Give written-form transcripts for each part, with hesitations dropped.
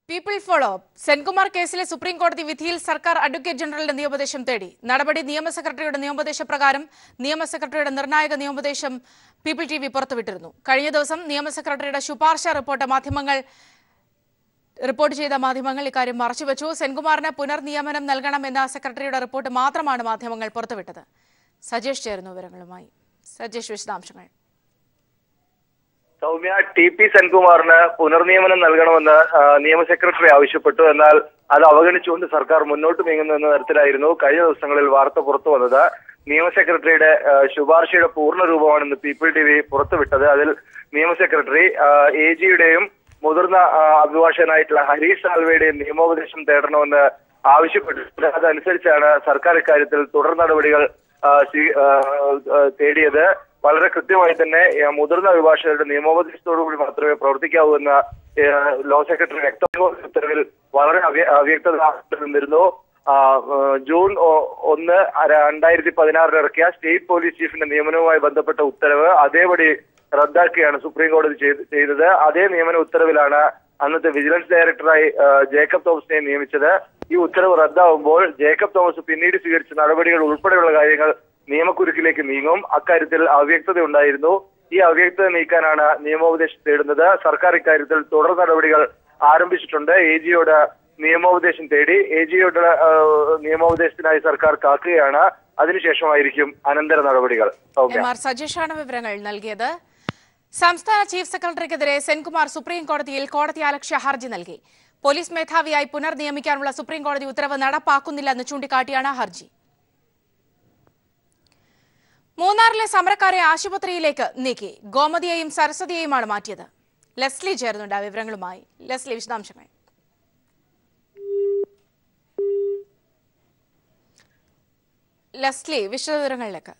People follow Senkumar കേസിലെ supreme കോടതി വിധിയിൽ സർക്കാർ അഡ്വക്കേറ്റ് ജനറലിന്റെ നിയമോപദേശം തേടി. നടപടി നിയമ സെക്രട്ടറിയുടെ നിയമോപദേശപ്രകാരം നിയമ സെക്രട്ടറിയുടെ നിർണായക നിയമോപദേശം പീപ്പിൾ ടിവി പുറത്തുവിട്ടിരുന്നു. കഴിഞ്ഞ ദിവസം നിയമ സെക്രട്ടറിയുടെ ശുപാർശ റിപ്പോർട്ട് ചെയ്ത മാധ്യമങ്ങൾ ഇക്കാര്യം മറച്ചുവെച്ചു. സെൻകുമാറിന് പുനർനിയമനം നൽകണമെന്ന സെക്രട്ടറിയുടെ റിപ്പോർട്ട് മാത്രമാണ് മാധ്യമങ്ങൾ പുറത്തുവിട്ടത്. സജേഷ് ചേരുന്നു വിവരങ്ങളുമായി. സജേഷ്, വിശദാംശങ്ങൾ. സൗമ്യ, ടി.പി. സെൻകുമാറിന് പുനർനിയമനം നൽകണമെന്ന് നിയമ സെക്രട്ടറി ആവശ്യപ്പെട്ടു. എന്നാൽ അത് അവഗണിച്ചുകൊണ്ട് സർക്കാർ മുന്നോട്ട് നീങ്ങുന്നു എന്ന തരത്തിലായിരുന്നു കഴിഞ്ഞ ദിവസങ്ങളിൽ വാർത്ത പുറത്തു വന്നത്. നിയമ സെക്രട്ടറിയുടെ ശുപാർശയുടെ പൂർണ്ണ രൂപമാണെന്ന് പീപ്പിൾ ടിവി പുറത്തുവിട്ടത്. അതിൽ നിയമ സെക്രട്ടറി AGയുടെയും മുതിർന്ന അഭിഭാഷകനായിട്ടുള്ള ഹരീഷ് സാൽവയുടെയും നിയമോപദേശം തേടണമെന്ന് ആവശ്യപ്പെട്ടിട്ടുണ്ട്. അതനുസരിച്ചാണ് സർക്കാർ ഇക്കാര്യത്തിൽ തുടർ നടപടികൾ തേടിയത്. വളരെ കൃത്യമായി തന്നെ മുതിർന്ന അഭിഭാഷകരുടെ നിയമോപദേശത്തോടുകൂടി മാത്രമേ പ്രവർത്തിക്കാവൂ എന്ന ലോ സെക്രട്ടറി വ്യക്തമാക്കിയ ഉത്തരവിൽ വളരെ അവ്യക്തത നിന്നിരുന്നു. ജൂൺ 1, 2016 ഇറക്കിയ സ്റ്റേറ്റ് പോലീസ് ചീഫിന്റെ നിയമനവുമായി ബന്ധപ്പെട്ട ഉത്തരവ് അതേപടി റദ്ദാക്കുകയാണ് സുപ്രീം കോടതി ചെയ്തത്. അതേ നിയമന ഉത്തരവിലാണ് അന്നത്തെ വിജിലൻസ് ഡയറക്ടറായി ജേക്കബ് തോമസിനെ നിയമിച്ചത്. ഈ ഉത്തരവ് റദ്ദാവുമ്പോൾ ജേക്കബ് തോമസ് പിന്നീട് സ്വീകരിച്ച നടപടികൾ ഉൾപ്പെടെയുള്ള കാര്യങ്ങൾ നിയമക്കുരുക്കിലേക്ക് നീങ്ങും. അക്കാര്യത്തിൽ അവ്യക്തത ഉണ്ടായിരുന്നു. ഈ അവ്യക്തത നീക്കാനാണ് നിയമോപദേശം തേടുന്നത്. സർക്കാർ ഇക്കാര്യത്തിൽ തുടർ നടപടികൾ ആരംഭിച്ചിട്ടുണ്ട്. AGയോട് നിയമോപദേശം തേടി. AGയോട് നിയമോപദേശത്തിനായി സർക്കാർ കാക്കുകയാണ്. അതിനുശേഷമായിരിക്കും അനന്തര നടപടികൾ. സജീഷാണ് വിവരങ്ങൾ നൽകിയത്. സംസ്ഥാന ചീഫ് സെക്രട്ടറിക്കെതിരെ സെൻകുമാർ സുപ്രീം കോടതിയിൽ കോടതിയലക്ഷ്യ ഹർജി നൽകി. പോലീസ് മേധാവിയായി പുനർനിയമിക്കാനുള്ള സുപ്രീം കോടതി ഉത്തരവ് നടപ്പാക്കുന്നില്ലെന്ന് ചൂണ്ടിക്കാട്ടിയാണ് ഹർജി. മൂന്നാറിലെ സമരക്കാരെ ആശുപത്രിയിലേക്ക് നീക്കി. ഗോമതിയെയും സരസ്വതിയെയുമാണ് മാറ്റിയത്. ലെസ്ലി ചേർന്നുണ്ട് വിവരങ്ങളുമായി. ലെസ്ലി, വിശദാംശങ്ങൾ. ലെസ്ലി, വിശദവിവരങ്ങളിലേക്ക്.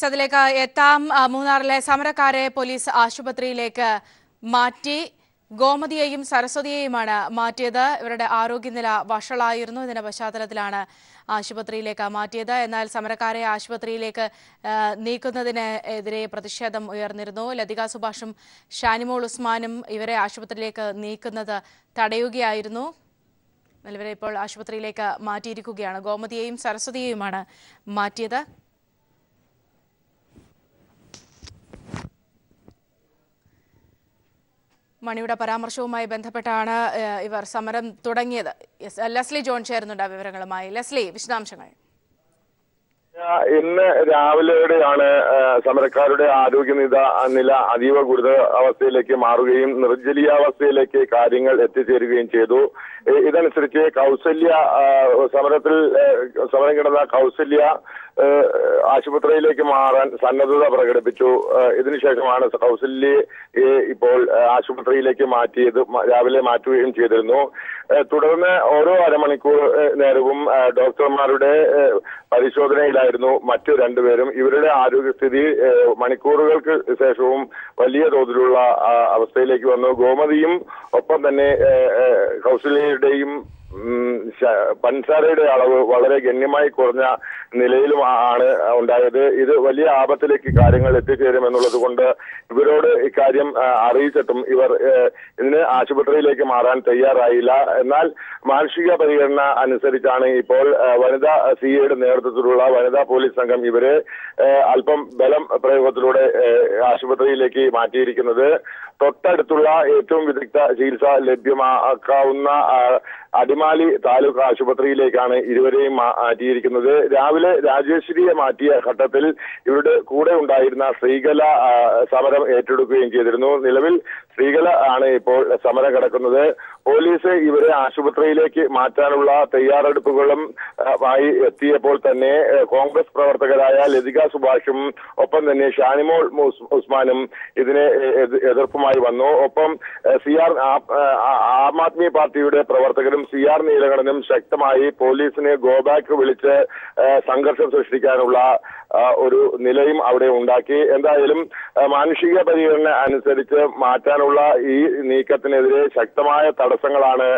അതിലേക്ക് എത്താം. മൂന്നാറിലെ സമരക്കാരെ പോലീസ് ആശുപത്രിയിലേക്ക് മാറ്റി. ഗോമതിയെയും സരസ്വതിയെയുമാണ് മാറ്റിയത്. ഇവരുടെ ആരോഗ്യനില വഷളായിരുന്നു. ഇതിന്റെ പശ്ചാത്തലത്തിലാണ് ആശുപത്രിയിലേക്ക് മാറ്റിയത്. എന്നാൽ സമരക്കാരെ ആശുപത്രിയിലേക്ക് നീക്കുന്നതിനെതിരെ പ്രതിഷേധം ഉയർന്നിരുന്നു. ലതിക സുഭാഷും ഷാനിമോൾ ഉസ്മാനും ഇവരെ ആശുപത്രിയിലേക്ക് നീക്കുന്നത് തടയുകയായിരുന്നു. ഇവരെ ഇപ്പോൾ ആശുപത്രിയിലേക്ക് മാറ്റിയിരിക്കുകയാണ്. ഗോമതിയെയും സരസ്വതിയെയുമാണ് മാറ്റിയത്. മണിയുടെ പരാമർശവുമായി ബന്ധപ്പെട്ടാണ് ഇവർ സമരം തുടങ്ങിയത്. ലെസ്ലി ജോൺ ചേരുന്നുണ്ട് വിവരങ്ങളുമായി. ലെസ്ലി, വിശദാംശങ്ങൾ. ഇന്ന് രാവിലെയോടെയാണ് സമരക്കാരുടെ ആരോഗ്യനില അതീവ ഗുരുതര അവസ്ഥയിലേക്ക് മാറുകയും നിർജ്ജലീയാവസ്ഥയിലേക്ക് കാര്യങ്ങൾ എത്തിച്ചേരുകയും ചെയ്തു. ഇതനുസരിച്ച് സമരം കിടന്ന കൗസല്യ ആശുപത്രിയിലേക്ക് മാറാൻ സന്നദ്ധത പ്രകടിപ്പിച്ചു. ഇതിനുശേഷമാണ് കൗസല്യയെ ഇപ്പോൾ ആശുപത്രിയിലേക്ക് രാവിലെ മാറ്റുകയും ചെയ്തിരുന്നു. തുടർന്ന് ഓരോ അരമണിക്കൂർ നേരവും ഡോക്ടർമാരുടെ പരിശോധനയിലായിരുന്നു മറ്റു രണ്ടുപേരും. ഇവരുടെ ആരോഗ്യസ്ഥിതി മണിക്കൂറുകൾക്ക് ശേഷവും വലിയ തോതിലുള്ള അവസ്ഥയിലേക്ക് വന്നു. ഗോമതിയും ഒപ്പം തന്നെ കൗസല്യയുടെയും പഞ്ചസാരയുടെ അളവ് വളരെ ഗണ്യമായി കുറഞ്ഞ നിലയിലും ആണ് ഉണ്ടായത്. ഇത് വലിയ ആപത്തിലേക്ക് കാര്യങ്ങൾ എത്തിച്ചേരുമെന്നുള്ളത് കൊണ്ട് ഇവരോട് ഇക്കാര്യം അറിയിച്ചിട്ടും ഇവർ ഇതിന് ആശുപത്രിയിലേക്ക് മാറാൻ തയ്യാറായില്ല. എന്നാൽ മാനുഷിക പരിഗണന അനുസരിച്ചാണ് ഇപ്പോൾ വനിതാ CAയുടെ നേതൃത്വത്തിലുള്ള വനിതാ പോലീസ് സംഘം ഇവരെ അല്പം ബലം പ്രയോഗത്തിലൂടെ ആശുപത്രിയിലേക്ക് മാറ്റിയിരിക്കുന്നത്. തൊട്ടടുത്തുള്ള ഏറ്റവും വിദഗ്ധ ചികിത്സ ലഭ്യമാക്കാവുന്ന അടിമാലി താലൂക്ക് ആശുപത്രിയിലേക്കാണ് ഇരുവരെയും മാറ്റിയിരിക്കുന്നത്. രാവിലെ രാജേശ്വരിയെ മാറ്റിയ ഘട്ടത്തിൽ ഇവരുടെ കൂടെ ഉണ്ടായിരുന്ന ശ്രീകല സമരം ഏറ്റെടുക്കുകയും ചെയ്തിരുന്നു. നിലവിൽ ശ്രീകല ആണ് ഇപ്പോൾ സമരം കിടക്കുന്നത്. പോലീസ് ഇവരെ ആശുപത്രിയിലേക്ക് മാറ്റാനുള്ള തയ്യാറെടുപ്പുകളും ആയി എത്തിയപ്പോൾ തന്നെ കോൺഗ്രസ് പ്രവർത്തകരായ ലതിക സുഭാഷും ഒപ്പം തന്നെ ഷാനിമോൾ ഉസ്മാനും ഇതിനെ എതിർപ്പുമായി വന്നു. ഒപ്പം ആം ആദ്മി പാർട്ടിയുടെ പ്രവർത്തകരും TR നീലകണ്ഠനും ശക്തമായി പോലീസിനെ ഗോ ബാക്ക് വിളിച്ച് സംഘർഷം സൃഷ്ടിക്കാനുള്ള ഒരു നിലയും അവിടെ ഉണ്ടാക്കി. എന്തായാലും മാനുഷിക പരിഗണന അനുസരിച്ച് മാറ്റാനുള്ള ഈ നീക്കത്തിനെതിരെ ശക്തമായ തടസ്സങ്ങളാണ്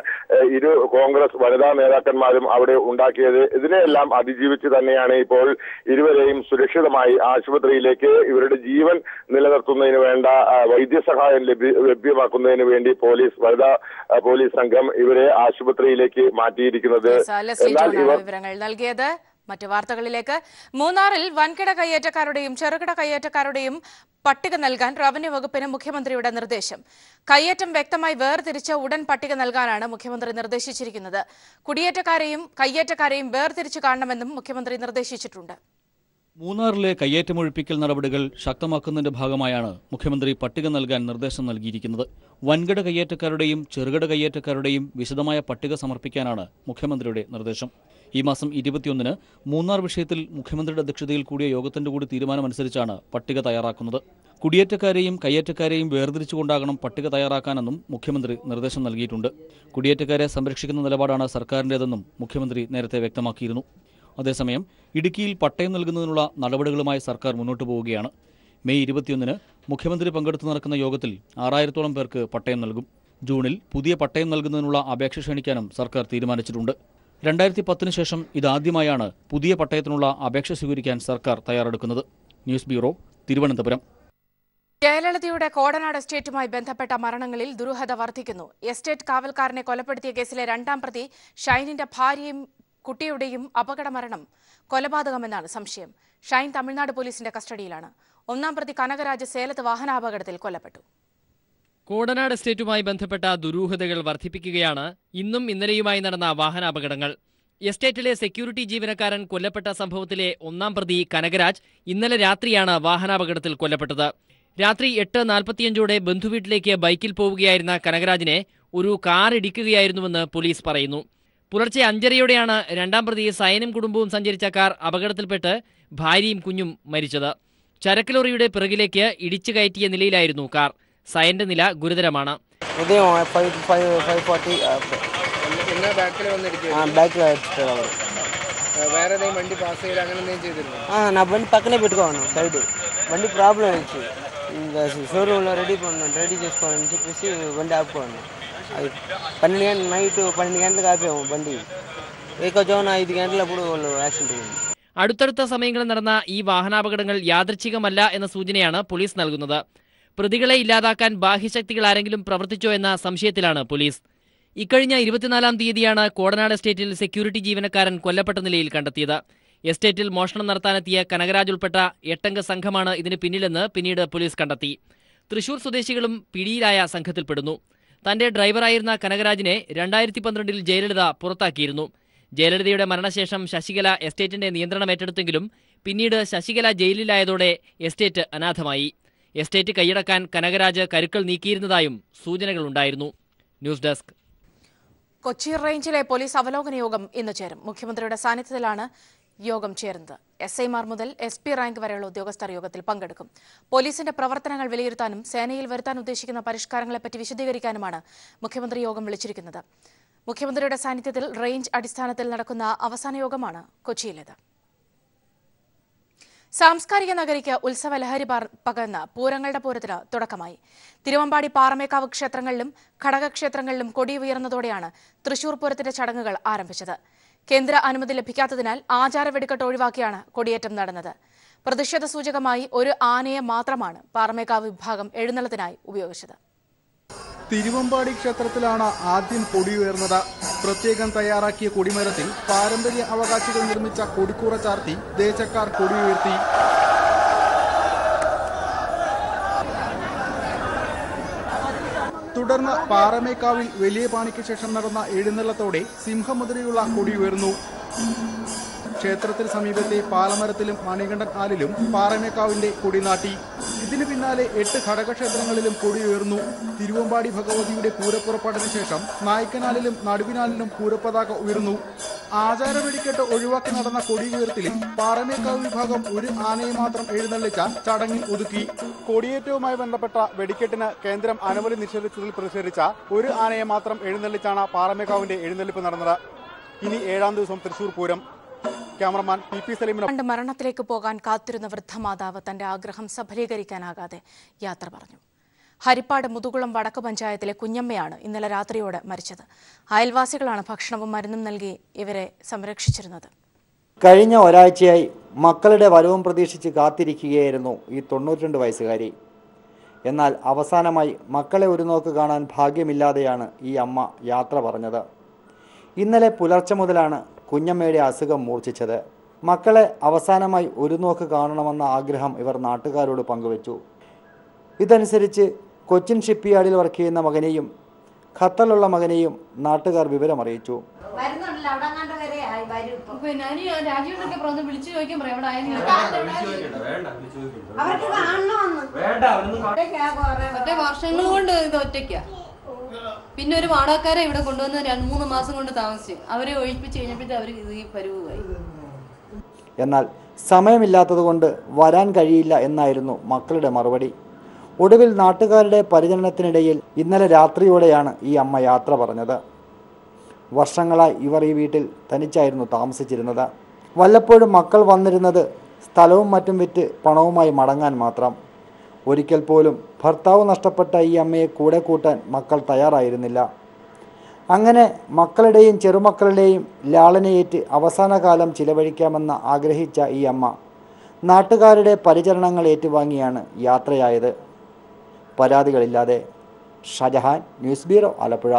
ഇരു കോൺഗ്രസ് വനിതാ നേതാക്കന്മാരും അവിടെ ഉണ്ടാക്കിയത്. ഇതിനെല്ലാം അതിജീവിച്ച് തന്നെയാണ് ഇപ്പോൾ ഇരുവരെയും സുരക്ഷിതമായി ആശുപത്രിയിലേക്ക് ഇവരുടെ ജീവൻ നിലനിർത്തുന്നതിന് വേണ്ട വൈദ്യസഹായം ലഭ്യമാക്കുന്നതിന് വേണ്ടി വനിതാ പോലീസ് സംഘം ഇവരെ ആശുപത്രിയിലേക്ക് മാറ്റിയിരിക്കുന്നത്. എന്നാൽ വിവരങ്ങൾ നൽകിയത്. മറ്റു വാർത്തകളിലേക്ക്. മൂന്നാറിൽ വൻകിട കയ്യേറ്റക്കാരുടെയും ചെറുകിട കയ്യേറ്റക്കാരുടെയും പട്ടിക നൽകാൻ റവന്യൂ വകുപ്പിന് മുഖ്യമന്ത്രിയുടെ നിർദ്ദേശം. കയ്യേറ്റം വ്യക്തമായി വേർതിരിച്ച് ഉടൻ പട്ടിക നൽകാനാണ് മുഖ്യമന്ത്രി നിർദ്ദേശിച്ചിരിക്കുന്നത്. കുടിയേറ്റക്കാരെയും കയ്യേറ്റക്കാരെയും വേർതിരിച്ചു കാണണമെന്നും മുഖ്യമന്ത്രി നിർദ്ദേശിച്ചിട്ടുണ്ട്. മൂന്നാറിലെ കയ്യേറ്റമൊഴിപ്പിക്കൽ നടപടികൾ ശക്തമാക്കുന്നതിന്റെ ഭാഗമായാണ് മുഖ്യമന്ത്രി പട്ടിക നൽകാൻ നിർദ്ദേശം നൽകിയിരിക്കുന്നത്. വൻകിട കയ്യേറ്റക്കാരുടെയും ചെറുകിട കയ്യേറ്റക്കാരുടെയും വിശദമായ പട്ടിക സമർപ്പിക്കാനാണ് മുഖ്യമന്ത്രിയുടെ നിർദ്ദേശം. ഈ മാസം 21-ന് മൂന്നാർ വിഷയത്തിൽ മുഖ്യമന്ത്രിയുടെ അധ്യക്ഷതയിൽ കൂടിയ യോഗത്തിന്റെ കൂടി തീരുമാനമനുസരിച്ചാണ് പട്ടിക തയ്യാറാക്കുന്നത്. കുടിയേറ്റക്കാരെയും കയ്യേറ്റക്കാരെയും വേർതിരിച്ചുകൊണ്ടാകണം പട്ടിക തയ്യാറാക്കാനെന്നും മുഖ്യമന്ത്രി നിർദ്ദേശം നൽകിയിട്ടുണ്ട്. കുടിയേറ്റക്കാരെ സംരക്ഷിക്കുന്ന നിലപാടാണ് സർക്കാരിന്റേതെന്നും മുഖ്യമന്ത്രി നേരത്തെ വ്യക്തമാക്കിയിരുന്നു. അതേസമയം ഇടുക്കിയിൽ പട്ടയം നൽകുന്നതിനുള്ള നടപടികളുമായി സർക്കാർ മുന്നോട്ടു പോവുകയാണ്. മെയ് 21-ന് മുഖ്യമന്ത്രി പങ്കെടുത്തു നടക്കുന്ന യോഗത്തിൽ 6000-ഓളം പേർക്ക് പട്ടയം നൽകും. ജൂണിൽ പുതിയ പട്ടയം നൽകുന്നതിനുള്ള അപേക്ഷ ക്ഷണിക്കാനും സർക്കാർ തീരുമാനിച്ചിട്ടുണ്ട്. 2010-ന് ശേഷം ഇതാദ്യമായാണ് പുതിയ പട്ടയത്തിനുള്ള അപേക്ഷ സ്വീകരിക്കാൻ സർക്കാർ തയ്യാറെടുക്കുന്നത്. News bureau, Thiruvananthapuram. ജയലളിതയുടെ കോടനാട് എസ്റ്റേറ്റുമായി ബന്ധപ്പെട്ട മരണങ്ങളിൽ ദുരൂഹത വർദ്ധിക്കുന്നു. എസ്റ്റേറ്റ് കാവൽക്കാരനെ കൊലപ്പെടുത്തിയ കേസിലെ 2ാം പ്രതി ഷൈനിന്റെ ഭാര്യയും കുട്ടിയുടെയും അപകടമരണം കൊലപാതകമെന്നാണ് സംശയം. ഷൈൻ തമിഴ്നാട് പോലീസിന്റെ കസ്റ്റഡിയിലാണ്. 1ാം പ്രതി കനകരാജ് സേലത്ത് വാഹനാപകടത്തിൽ കൊല്ലപ്പെട്ടു. കോടനാട് എസ്റ്റേറ്റുമായി ബന്ധപ്പെട്ട ദുരൂഹതകൾ വർദ്ധിപ്പിക്കുകയാണ് ഇന്നും ഇന്നലെയുമായി നടന്ന വാഹനാപകടങ്ങൾ. എസ്റ്റേറ്റിലെ സെക്യൂരിറ്റി ജീവനക്കാരൻ കൊല്ലപ്പെട്ട സംഭവത്തിലെ 1ാം പ്രതി കനകരാജ് ഇന്നലെ രാത്രിയാണ് വാഹനാപകടത്തിൽ കൊല്ലപ്പെട്ടത്. രാത്രി 8:45 ബന്ധുവീട്ടിലേക്ക് ബൈക്കിൽ പോവുകയായിരുന്ന കനകരാജിനെ ഒരു കാർ ഇടിക്കുകയായിരുന്നുവെന്ന് പോലീസ് പറയുന്നു. പുലർച്ചെ 5:30-യോടെയാണ് 2ാം പ്രതി സയനും കുടുംബവും സഞ്ചരിച്ച കാർ അപകടത്തിൽപ്പെട്ട് ഭാര്യയും കുഞ്ഞും മരിച്ചത്. ചരക്ക് ലോറിയുടെ പിറകിലേക്ക് ഇടിച്ചു കയറ്റിയ നിലയിലായിരുന്നു കാർ. സയന്റെ നില ഗുരുതരമാണ്. അടുത്തടുത്ത സമയങ്ങളിൽ നടന്ന ഈ വാഹനാപകടങ്ങൾ യാദൃച്ഛികമല്ല എന്ന സൂചനയാണ് പോലീസ് നൽകുന്നത്. പ്രതികളെ ഇല്ലാതാക്കാൻ ബാഹ്യശക്തികൾ ആരെങ്കിലും പ്രവർത്തിച്ചോ എന്ന സംശയത്തിലാണ് പോലീസ്. ഇക്കഴിഞ്ഞ 24-ാം തീയതിയാണ് കോടനാട് എസ്റ്റേറ്റിൽ സെക്യൂരിറ്റി ജീവനക്കാരൻ കൊല്ലപ്പെട്ട നിലയിൽ കണ്ടെത്തിയത്. എസ്റ്റേറ്റിൽ മോഷണം നടത്താനെത്തിയ കനകരാജ് ഉൾപ്പെട്ട 8-അംഗ സംഘമാണ് ഇതിന് പിന്നിലെന്ന് പിന്നീട് പോലീസ് കണ്ടെത്തി. തൃശൂർ സ്വദേശികളും പിടിയിലായ സംഘത്തിൽപ്പെടുന്നു. തന്റെ ഡ്രൈവറായിരുന്ന കനകരാജിനെ 2012-ൽ ജയലളിത പുറത്താക്കിയിരുന്നു. ജയലളിതയുടെ മരണശേഷം ശശികല എസ്റ്റേറ്റിന്റെ നിയന്ത്രണം ഏറ്റെടുത്തെങ്കിലും പിന്നീട് ശശികല ജയിലിലായതോടെ എസ്റ്റേറ്റ് അനാഥമായി. എസ്റ്റേറ്റ് കൈയടക്കാൻ കനകരാജ് കരുക്കൾ നീക്കിയിരുന്നതായും സൂചനകളുണ്ടായിരുന്നു. News desk. കൊച്ചി റേഞ്ചിലെ പോലീസ് അവലോകന യോഗം ഇന്ന് ചേരും. മുഖ്യമന്ത്രിയുടെ സാന്നിധ്യത്തിലാണ് യോഗം ചേരുന്നത്. SI-മാർ മുതൽ SP റാങ്ക് വരെയുള്ള ഉദ്യോഗസ്ഥർ യോഗത്തിൽ പങ്കെടുക്കും. പോലീസിന്റെ പ്രവർത്തനങ്ങൾ വിലയിരുത്താനും സേനയിൽ വരുത്താൻ ഉദ്ദേശിക്കുന്ന പരിഷ്കാരങ്ങളെപ്പറ്റി വിശദീകരിക്കാനുമാണ് മുഖ്യമന്ത്രി യോഗം വിളിച്ചിരിക്കുന്നത്. മുഖ്യമന്ത്രിയുടെ സാന്നിധ്യത്തിൽ റേഞ്ച് അടിസ്ഥാനത്തിൽ നടക്കുന്ന അവസാന യോഗമാണ് കൊച്ചിയിലേത്. സാംസ്കാരിക നഗരിക്ക് ഉത്സവ ലഹരി പകർന്ന് പൂരങ്ങളുടെ പൂരത്തിന് തുടക്കമായി. തിരുവമ്പാടി പാറമേക്കാവ് ക്ഷേത്രങ്ങളിലും ഘടകക്ഷേത്രങ്ങളിലും കൊടി ഉയർന്നതോടെയാണ് തൃശൂർ പൂരത്തിന്റെ ചടങ്ങുകൾ ആരംഭിച്ചത്. കേന്ദ്ര അനുമതി ലഭിക്കാത്തതിനാൽ ആചാര വെടിക്കെട്ട് ഒഴിവാക്കിയാണ് കൊടിയേറ്റം നടന്നത്. പ്രതിഷേധ സൂചകമായി ഒരു ആനയെ മാത്രമാണ് പാറമേക്കാവ് വിഭാഗം എഴുന്നള്ളത്തിനായി ഉപയോഗിച്ചത്. തിരുവമ്പാടി ക്ഷേത്രത്തിലാണ് ആദ്യം കൊടിയുയർന്നത്. പ്രത്യേകം തയ്യാറാക്കിയ കൊടിമരത്തിൽ പാരമ്പര്യ അവകാശികൾ നിർമ്മിച്ച കൊടിക്കൂറ ചാർത്തി ദേശക്കാർ കൊടിയുയർത്തി. തുടർന്ന് പാറമേക്കാവിൽ വലിയ പാണിക്ക് ശേഷം നടന്ന എഴുന്നള്ളത്തോടെ സിംഹമുദ്രയുള്ള കൊടിയുയർന്നു. ക്ഷേത്രത്തിന് സമീപത്തെ പാലമരത്തിലും മണികണ്ഠൻ ആലിലും പാറമേക്കാവിന്റെ കൊടി നാട്ടി. ഇതിനു പിന്നാലെ 8 ഘടകക്ഷേത്രങ്ങളിലും കൊടി ഉയർന്നു. തിരുവമ്പാടി ഭഗവതിയുടെ പൂരപ്പുറപ്പാടിന് ശേഷം നായ്ക്കനാലിലും നടുവിനാലിലും പൂരപ്പതാക ഉയർന്നു. ആചാര വെടിക്കെട്ട് ഒഴിവാക്കി നടന്ന കൊടി ഉയർത്തലിൽ പാറമേക്കാവ് വിഭാഗം ഒരു ആനയെ മാത്രം എഴുന്നള്ളിച്ച ചടങ്ങിൽ ഒതുക്കി. കൊടിയേറ്റവുമായി ബന്ധപ്പെട്ട വെടിക്കെട്ടിന് കേന്ദ്രം അനുമതി നിഷേധിച്ചതിൽ പ്രതിഷേധിച്ച ഒരു ആനയെ മാത്രം എഴുന്നള്ളിച്ചാണ് പാറമേക്കാവിന്റെ എഴുന്നള്ളിപ്പ് നടന്നത്. ഇനി 7ാം ദിവസം തൃശൂർ പൂരം. ക്യാമറമാൻ പി സലീമിന് മരണത്തിലേക്ക് പോകാൻ കാത്തിരുന്ന വൃദ്ധമാതാവ് തന്റെ ആഗ്രഹം സഫലീകരിക്കാനാകാതെ യാത്ര പറഞ്ഞു. ഹരിപ്പാട് മുതുകുളം വടക്ക് പഞ്ചായത്തിലെ കുഞ്ഞമ്മയാണ് ഇന്നലെ രാത്രിയോടെ മരിച്ചത്. അയൽവാസികളാണ് ഭക്ഷണവും മരുന്നും നൽകി ഇവരെ സംരക്ഷിച്ചിരുന്നത്. കഴിഞ്ഞ ഒരാഴ്ചയായി മക്കളുടെ വരവും പ്രതീക്ഷിച്ച് കാത്തിരിക്കുകയായിരുന്നു ഈ 92 വയസ്സുകാരി. എന്നാൽ അവസാനമായി മക്കളെ ഒരു നോക്ക് കാണാൻ ഭാഗ്യമില്ലാതെയാണ് ഈ അമ്മ യാത്ര പറഞ്ഞത്. ഇന്നലെ പുലർച്ചെ മുതലാണ് കുഞ്ഞമ്മയുടെ അസുഖം മൂർച്ഛിച്ചത്. മക്കളെ അവസാനമായി ഒരു നോക്ക് കാണണമെന്ന ആഗ്രഹം ഇവർ നാട്ടുകാരോട് പങ്കുവച്ചു. ഇതനുസരിച്ച് കൊച്ചിൻ ഷിപ്പ്യാർഡിൽ വർക്ക് ചെയ്യുന്ന മകനെയും ഖത്തറിലുള്ള മകനെയും നാട്ടുകാർ വിവരമറിയിച്ചു. വർഷങ്ങൾ കൊണ്ട് ഇത് ഒറ്റയ്ക്കാ. പിന്നെ ഒരു വാടകക്കാരെ ഇവിടെ കൊണ്ടുവന്ന് 2-3 മാസം കൊണ്ട് താമസിച്ചു. അവരെ ഒഴിപ്പിച്ച് കഴിഞ്ഞപ്പോഴത്തെ അവർ ഈ പരുവായി. എന്നാൽ സമയമില്ലാത്തതുകൊണ്ട് വരാൻ കഴിയില്ല എന്നായിരുന്നു മക്കളുടെ മറുപടി. ഒടുവിൽ നാട്ടുകാരുടെ പരിചരണത്തിനിടയിൽ ഇന്നലെ രാത്രിയോടെയാണ് ഈ അമ്മ യാത്ര പറഞ്ഞത്. വർഷങ്ങളായി ഇവർ ഈ വീട്ടിൽ തനിച്ചായിരുന്നു താമസിച്ചിരുന്നത്. വല്ലപ്പോഴും മക്കൾ വന്നിരുന്നത് സ്ഥലവും മറ്റും വിറ്റ് പണവുമായി മടങ്ങാൻ മാത്രം. ഒരിക്കൽ പോലും ഭർത്താവ് നഷ്ടപ്പെട്ട ഈ അമ്മയെ കൂടെ കൂട്ടാൻ മക്കൾ തയ്യാറായിരുന്നില്ല. അങ്ങനെ മക്കളുടെയും ചെറുമക്കളുടെയും ലാളനയേറ്റ് അവസാന കാലം ചിലവഴിക്കാമെന്ന് ആഗ്രഹിച്ച ഈ അമ്മ നാട്ടുകാരുടെ പരിചരണങ്ങൾ ഏറ്റുവാങ്ങിയാണ് യാത്രയായത്. പരാതികളില്ലാതെ. Shajahan, news bureau, Alappuzha.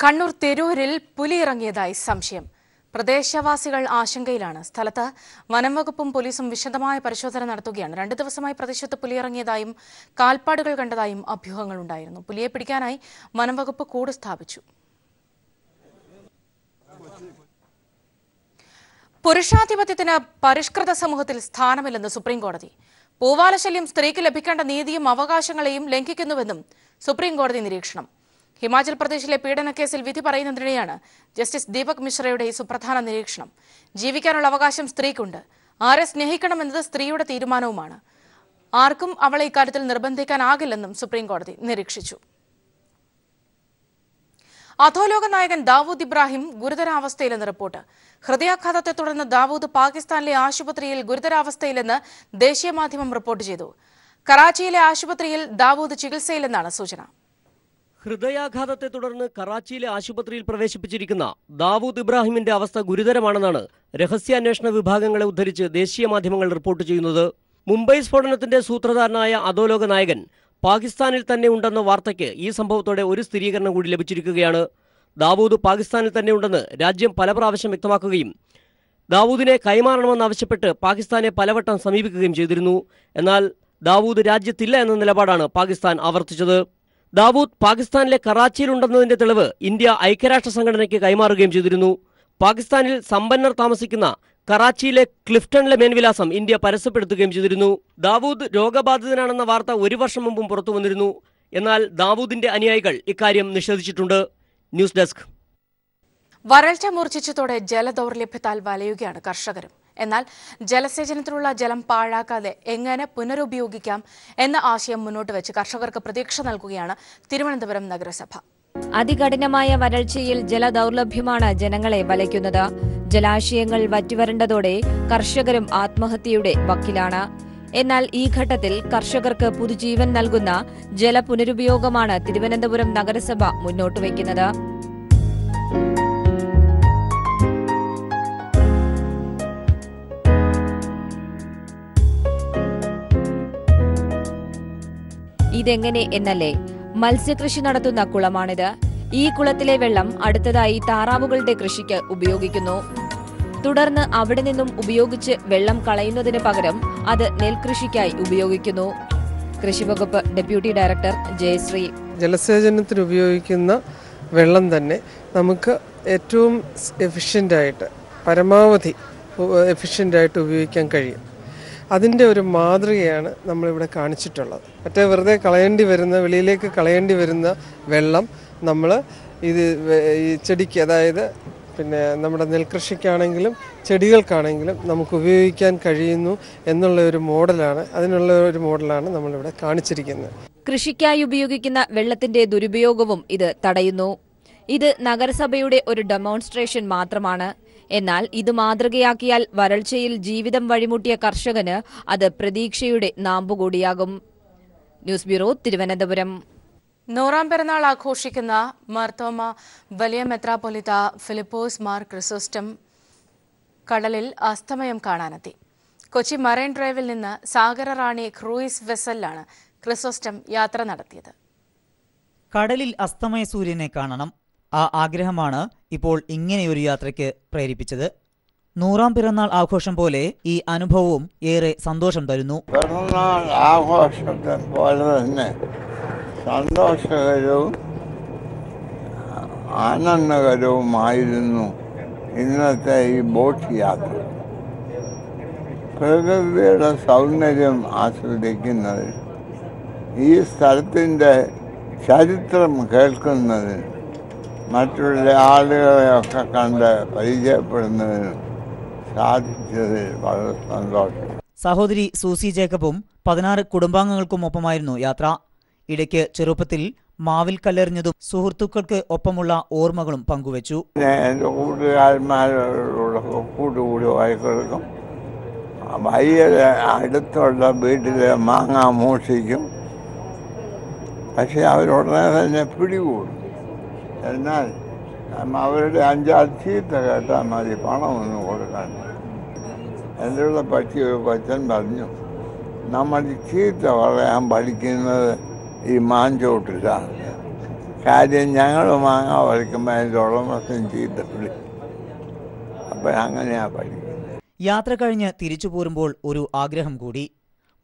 കണ്ണൂർ തെരൂരിൽ പുലി ഇറങ്ങിയതായി സംശയം. പ്രദേശവാസികൾ ആശങ്കയിലാണ്. സ്ഥലത്ത് വനംവകുപ്പും പോലീസും വിശദമായ പരിശോധന നടത്തുകയാണ്. 2 ദിവസമായി പ്രദേശത്ത് പുലി ഇറങ്ങിയതായും കാൽപ്പാടുകൾ കണ്ടതായും അഭ്യൂഹങ്ങളുണ്ടായിരുന്നു. പുലിയെ പിടിക്കാനായി വനംവകുപ്പ് കൂട് സ്ഥാപിച്ചു. പുരുഷാധിപത്യത്തിന് പരിഷ്കൃത സമൂഹത്തിൽ സ്ഥാനമില്ലെന്ന് സുപ്രീംകോടതി. പൂവാലശല്യം സ്ത്രീക്ക് ലഭിക്കേണ്ട നീതിയും അവകാശങ്ങളെയും ലംഘിക്കുന്നുവെന്നും സുപ്രീംകോടതി നിരീക്ഷണം. ഹിമാചൽ പ്രദേശിലെ പീഡനക്കേസിൽ വിധി പറയുന്നതിനിടെയാണ് ജസ്റ്റിസ് ദീപക് മിശ്രയുടെ ഈ സുപ്രധാന നിരീക്ഷണം. ജീവിക്കാനുള്ള അവകാശം സ്ത്രീക്കുണ്ട്. ആരെ സ്നേഹിക്കണമെന്നത് സ്ത്രീയുടെ തീരുമാനവുമാണ്. ആർക്കും അവളെ ഇക്കാര്യത്തിൽ നിർബന്ധിക്കാനാകില്ലെന്നും സുപ്രീംകോടതി നിരീക്ഷിച്ചു. അധോലോക നായകൻ ദാവൂദ് ഇബ്രാഹിം ഗുരുതരാവസ്ഥയിലെന്ന് റിപ്പോർട്ട്. ഹൃദയാഘാതത്തെ തുടർന്ന് ദാവൂദ് പാകിസ്ഥാനിലെ ആശുപത്രിയിൽ ഗുരുതരാവസ്ഥയിലെന്ന് ദേശീയ മാധ്യമം റിപ്പോർട്ട് ചെയ്തു. കറാച്ചിയിലെ ആശുപത്രിയിൽ ദാവൂദ് ചികിത്സയിലെന്നാണ് സൂചന. ഹൃദയാഘാതത്തെ തുടർന്ന് കറാച്ചിയിലെ ആശുപത്രിയിൽ പ്രവേശിപ്പിച്ചിരിക്കുന്ന ദാവൂദ് ഇബ്രാഹിമിന്റെ അവസ്ഥ ഗുരുതരമാണെന്നാണ് രഹസ്യാന്വേഷണ വിഭാഗങ്ങളെ ഉദ്ധരിച്ച് ദേശീയ മാധ്യമങ്ങൾ റിപ്പോർട്ട് ചെയ്യുന്നത്. മുംബൈ സ്ഫോടനത്തിന്റെ സൂത്രധാരനായ അധോലോക നായകൻ പാകിസ്ഥാനിൽ തന്നെ ഉണ്ടെന്ന വാർത്തയ്ക്ക് ഈ സംഭവത്തോടെ ഒരു സ്ഥിരീകരണം കൂടി ലഭിച്ചിരിക്കുകയാണ്. ദാവൂദ് പാകിസ്ഥാനിൽ തന്നെ ഉണ്ടെന്ന് രാജ്യം പല പ്രാവശ്യം വ്യക്തമാക്കുകയും ദാവൂദിനെ കൈമാറണമെന്നാവശ്യപ്പെട്ട് പാകിസ്ഥാനെ പലവട്ടം സമീപിക്കുകയും ചെയ്തിരുന്നു. എന്നാൽ ദാവൂദ് രാജ്യത്തില്ല എന്ന നിലപാടാണ് പാകിസ്ഥാൻ ആവർത്തിച്ചത്. ദാവൂദ് പാകിസ്ഥാനിലെ കറാച്ചിയിലുണ്ടെന്നതിന്റെ തെളിവ് ഇന്ത്യ ഐക്യരാഷ്ട്ര സംഘടനയ്ക്ക് കൈമാറുകയും ചെയ്തിരുന്നു. പാകിസ്ഥാനിൽ സമ്പന്നർ താമസിക്കുന്ന കറാച്ചിയിലെ ക്ലിഫ്റ്റണിലെ മേൽവിലാസം ഇന്ത്യ പരസ്യപ്പെടുത്തുകയും ചെയ്തിരുന്നു. ദാവൂദ് രോഗബാധിതനാണെന്ന വാർത്ത 1 വർഷം മുമ്പും പുറത്തു വന്നിരുന്നു. എന്നാൽ ദാവൂദിന്റെ അനുയായികൾ ഇക്കാര്യം നിഷേധിച്ചിട്ടുണ്ട്. News desk. വരൾച്ച മൂർച്ഛിച്ചതോടെ ജലദൗർലഭ്യത്താൽ വലയുകയാണ് കർഷകരും. എന്നാൽ ജലസേചനത്തിനുള്ള ജലം പാഴാക്കാതെ എങ്ങനെ പുനരുപയോഗിക്കാം എന്ന ആശയം മുന്നോട്ട് വെച്ച് കർഷകർക്ക് പ്രതീക്ഷ നൽകുകയാണ് തിരുവനന്തപുരം നഗരസഭ. അതികഠിനമായ വരൾച്ചയിൽ ജലദൗർലഭ്യമാണ് ജനങ്ങളെ വലയ്ക്കുന്നത്. ജലാശയങ്ങൾ വറ്റിവരണ്ടതോടെ കർഷകരും ആത്മഹത്യയുടെ വക്കിലാണ്. എന്നാൽ ഈ ഘട്ടത്തിൽ കർഷകർക്ക് പുതുജീവൻ നൽകുന്ന ജലപുനരുപയോഗമാണ് തിരുവനന്തപുരം നഗരസഭ മുന്നോട്ട് വയ്ക്കുന്നത്. ഇതെങ്ങനെ എന്നല്ലേ? മത്സ്യകൃഷി നടത്തുന്ന കുളമാണിത്. ഈ കുളത്തിലെ വെള്ളം അടുത്തതായി താറാവുകളുടെ കൃഷിക്ക് ഉപയോഗിക്കുന്നു. തുടർന്ന് അവിടെ നിന്നും ഉപയോഗിച്ച് വെള്ളം കളയുന്നതിന് പകരം അത് നെൽകൃഷിക്കായി ഉപയോഗിക്കുന്നു. കൃഷിവകുപ്പ് ഡെപ്യൂട്ടി ഡയറക്ടർ ജയശ്രീ. ജലസേചനത്തിന് ഉപയോഗിക്കുന്ന വെള്ളം തന്നെ നമുക്ക് ഏറ്റവും എഫിഷ്യൻ്റായിട്ട് പരമാവധി എഫിഷ്യൻ്റായിട്ട് ഉപയോഗിക്കാൻ കഴിയും. അതിൻ്റെ ഒരു മാതൃകയാണ് നമ്മളിവിടെ കാണിച്ചിട്ടുള്ളത്. മറ്റേ വെറുതെ വെളിയിലേക്ക് കളയേണ്ടി വരുന്ന വെള്ളം നമ്മൾ ഈ ചെടിക്ക്, അതായത് പിന്നെ നമ്മുടെ നെൽകൃഷിക്കാണെങ്കിലും ചെടികൾക്കാണെങ്കിലും നമുക്ക് ഉപയോഗിക്കാൻ കഴിയുന്നു എന്നുള്ള ഒരു മോഡലാണ് നമ്മളിവിടെ കാണിച്ചിരിക്കുന്നത്. കൃഷിക്കായി ഉപയോഗിക്കുന്ന വെള്ളത്തിന്റെ ദുരുപയോഗവും ഇത് തടയുന്നു. ഇത് നഗരസഭയുടെ ഒരു ഡെമോൺസ്ട്രേഷൻ മാത്രമാണ്. എന്നാൽ ഇത് മാതൃകയാക്കിയാൽ വരൾച്ചയിൽ ജീവിതം വഴിമുട്ടിയ കർഷകന് അത് പ്രതീക്ഷയുടെ നാമ്പുകൂടിയാകും. News bureau, Thiruvananthapuram. 100ാം പിറന്നാൾ ആഘോഷിക്കുന്ന മാർത്തോമ വലിയ മെത്രാപ്പൊലിത്ത ഫിലിപ്പോസ് മാർ ക്രിസോസ്റ്റം കടലിൽ അസ്തമയം കാണാനെത്തി. കൊച്ചി മറൈൻ ഡ്രൈവിൽ നിന്ന് സാഗരറാണി ക്രൂയിസ് വെസലിലാണ് ക്രിസോസ്റ്റം യാത്ര നടത്തിയത്. കടലിൽ അസ്തമയ സൂര്യനെ കാണണം. ആ ആഗ്രഹമാണ് ഇപ്പോൾ ഇങ്ങനെയൊരു യാത്രയ്ക്ക് പ്രേരിപ്പിച്ചത്. 100ാം പിറന്നാൾ ആഘോഷം പോലെ ഈ അനുഭവവും ഏറെ സന്തോഷം തരുന്നു. പിറന്നാൾ ആഘോഷത്തെ പോലെ തന്നെ സന്തോഷകരവും ആനന്ദകരവുമായിരുന്നു ഇന്നത്തെ ഈ ബോട്ട് യാത്ര. പ്രകൃതിയുടെ സൗന്ദര്യം ആസ്വദിക്കുന്നതിന്, ഈ സ്ഥലത്തിൻ്റെ ചരിത്രം കേൾക്കുന്നതിന്, മറ്റുള്ള ആളുകളെയൊക്കെ കണ്ട് പരിചയപ്പെടുന്നതിനും സാധിച്ചതിൽ വളരെ സന്തോഷം. സഹോദരി സൂസി ജേക്കബും 16 കുടുംബാംഗങ്ങൾക്കുമൊപ്പമായിരുന്നു യാത്ര. ഇടയ്ക്ക് ചെറുപ്പത്തിൽ മാവിൽ കല്ലെറിഞ്ഞതും സുഹൃത്തുക്കൾക്ക് ഒപ്പമുള്ള ഓർമ്മകളും പങ്കുവച്ചു. എൻ്റെ കൂട്ടുകാരന്മാരോട് കൂട്ടുകൂടി വായിക്കൊടുക്കും. വയ്യയുടെ അടുത്തുള്ള വീട്ടിലെ മാങ്ങ മോഷിക്കും. പക്ഷെ അവരുടനെ തന്നെ പിടികൂടും. എന്നാൽ അവരുടെ 5-6 ചീത്ത കേട്ടാൽ മതി, പണമൊന്നും കൊടുക്കാൻ. എൻ്റെ ഉള്ള ഒരു കൊച്ചൻ പറഞ്ഞു, നമ്മൾ ചീത്ത പറയാൻ പഠിക്കുന്നത് ഈ മാഞ്ചോട്ടിലാണ്. കാര്യം ഞങ്ങൾ മാങ്ങ വലിക്കുമ്പോൾ അതിൻ്റെ ഉടമസ്ഥൻ ചീത്ത പിടി. അപ്പം അങ്ങനെയാണ് പഠിക്കുന്നത്. യാത്ര കഴിഞ്ഞ് തിരിച്ചു പോരുമ്പോൾ ഒരു ആഗ്രഹം കൂടി.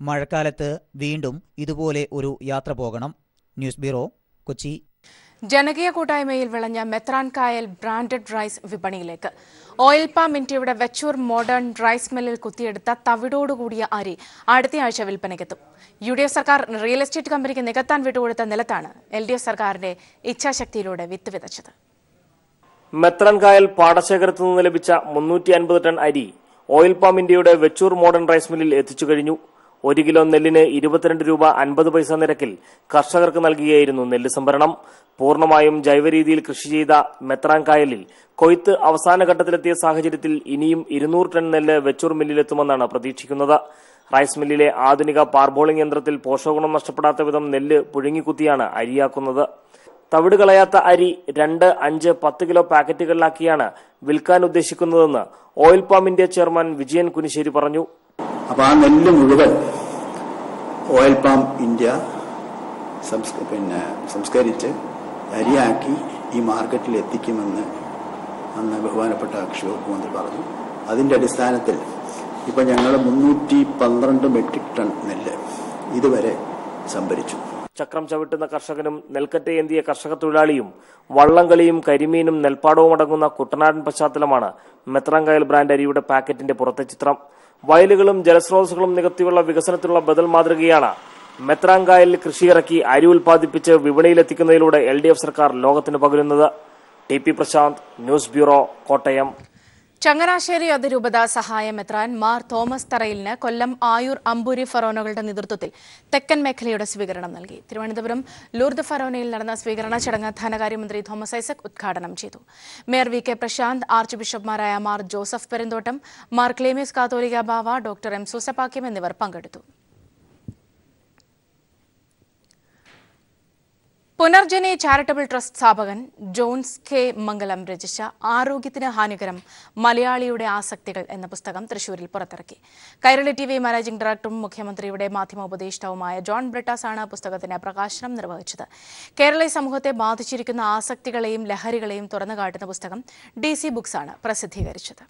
മഴക്കാലത്ത് വീണ്ടും ഇതുപോലെ ഒരു യാത്ര പോകണം. News bureau, Kochi. ജനകീയ കൂട്ടായ്മയിൽ വിളഞ്ഞ മെത്രാൻ കായൽ ബ്രാൻഡഡ് റൈസ് വിപണിയിലേക്ക്. ഓയിൽ പാം ഇന്ത്യയുടെ വെച്ചൂർ മോഡേൺ റൈസ് മില്ലിൽ കുത്തിയെടുത്ത തവിടോടുകൂടിയ അരി അടുത്തയാഴ്ച വിൽപ്പനയ്ക്കെത്തും. UDF സർക്കാർ റിയൽ എസ്റ്റേറ്റ് കമ്പനിക്ക് നികത്താൻ വിട്ടുകൊടുത്ത നിലത്താണ് LDF സർക്കാരിന്റെ ഇച്ഛാശക്തിയിലൂടെ വിത്ത് വിതച്ചത്. മെത്രാൻ കായൽ പാടശേഖരത്തു നിന്ന് ലഭിച്ച 350 ടൺ അരി ഓയിൽ പാം ഇന്ത്യയുടെ വെച്ചൂർ മോഡേൺ റൈസ് മില്ലിൽ എത്തിച്ചു കഴിഞ്ഞു. 1 കിലോ നെല്ലിന് 22 രൂപ 50 പൈസ നിരക്കിൽ കർഷകർക്ക് നൽകുകയായിരുന്നു നെല്ല് സംഭരണം. പൂർണ്ണമായും ജൈവരീതിയിൽ കൃഷി ചെയ്ത മെത്രാൻ കായലിൽ കൊയ്ത്ത് അവസാന ഘട്ടത്തിലെത്തിയ സാഹചര്യത്തിൽ ഇനിയും 200 ടൺ നെല്ല് വെച്ചൂർ മില്ലിലെത്തുമെന്നാണ് പ്രതീക്ഷിക്കുന്നത്. റൈസ് മില്ലിലെ ആധുനിക പാർബോളിംഗ് യന്ത്രത്തിൽ പോഷകഗുണം നഷ്ടപ്പെടാത്ത വിധം നെല്ല് പുഴുങ്ങിക്കുത്തിയാണ് അരിയാക്കുന്നത്. തവിട് കളയാത്ത അരി 2, 5, 10 കിലോ പാക്കറ്റുകളിലാക്കിയാണ് വിൽക്കാൻ ഉദ്ദേശിക്കുന്നതെന്ന് oil palm India chairman Vijayan Kunissery പറഞ്ഞു. അപ്പോൾ ആ നെല്ല് മുഴുവൻ ഓയിൽ പാം ഇന്ത്യ സംസ്കരിച്ച് അരിയാക്കി ഈ മാർക്കറ്റിൽ എത്തിക്കുമെന്ന് അന്ന് ബഹുമാനപ്പെട്ട കൃഷി വകുപ്പ് മന്ത്രി പറഞ്ഞു. അതിന്റെ അടിസ്ഥാനത്തിൽ ഇപ്പം ഞങ്ങൾ 312 മെട്രിക് ടൺ നെല്ല് ഇതുവരെ സംഭരിച്ചു. ചക്രം ചവിട്ടുന്ന കർഷകനും നെൽക്കറ്റയേന്തിയ കർഷക തൊഴിലാളിയും വള്ളംകളിയും കരിമീനും നെൽപ്പാടവും അടങ്ങുന്ന കുട്ടനാടൻ പശ്ചാത്തലമാണ് മെത്രാൻ കായൽ ബ്രാൻഡ് അരിയുടെ പാക്കറ്റിന്റെ പുറത്തെ ചിത്രം. വയലുകളും ജലസ്രോതസ്സുകളും നികത്തിയുള്ള വികസനത്തിലുള്ള ബദൽ മാതൃകയാണ് മെത്രാൻ കായലിൽ കൃഷിയിറക്കി അരി ഉൽപ്പാദിപ്പിച്ച് വിപണിയിലെത്തിക്കുന്നതിലൂടെ LDF സർക്കാർ ലോകത്തിന് പകരുന്നത്. TP Prashanth, news bureau, Kottayam. Changanassery അതിരൂപത സഹായ മെത്രാൻ മാർ തോമസ് തറയിലിന് കൊല്ലം ആയൂർ അമ്പൂരി ഫറോനകളുടെ നേതൃത്വത്തിൽ തെക്കൻ മേഖലയുടെ സ്വീകരണം നൽകി. തിരുവനന്തപുരം ലൂർദ് ഫറോനയിൽ നടന്ന സ്വീകരണ ചടങ്ങ് ധനകാര്യമന്ത്രി തോമസ് ഐസക് ഉദ്ഘാടനം ചെയ്തു. മേയർ VK പ്രശാന്ത്, ആർച്ച് ബിഷപ്പ്മാരായ മാർ ജോസഫ് പെരുന്തോട്ടം, മാർ ക്ലീമീസ് കാത്തോലിക്ക ബാവ, ഡോക്ടർ M സൂസപാക്യം എന്നിവർ പങ്കെടുത്തു. പുനർജനി ചാരിറ്റബിൾ ട്രസ്റ്റ് സ്ഥാപകൻ ജോൺസ് K മംഗലം രചിച്ച ആരോഗ്യത്തിന് ഹാനികരം മലയാളിയുടെ ആസക്തികൾ എന്ന പുസ്തകം തൃശൂരിൽ പുറത്തിറക്കി. കൈരളി TV മാനേജിംഗ് ഡയറക്ടറും മുഖ്യമന്ത്രിയുടെ മാധ്യമോപദേഷ്ടാവുമായ ജോൺ ബ്രിട്ടാസ് ആണ് പുസ്തകത്തിന്റെ പ്രകാശനം നിർവഹിച്ചത്. കേരളീയ സമൂഹത്തെ ബാധിച്ചിരിക്കുന്ന ആസക്തികളെയും ലഹരികളെയും തുറന്നുകാട്ടുന്ന പുസ്തകം DC ബുക്സ് ആണ് പ്രസിദ്ധീകരിച്ചത്.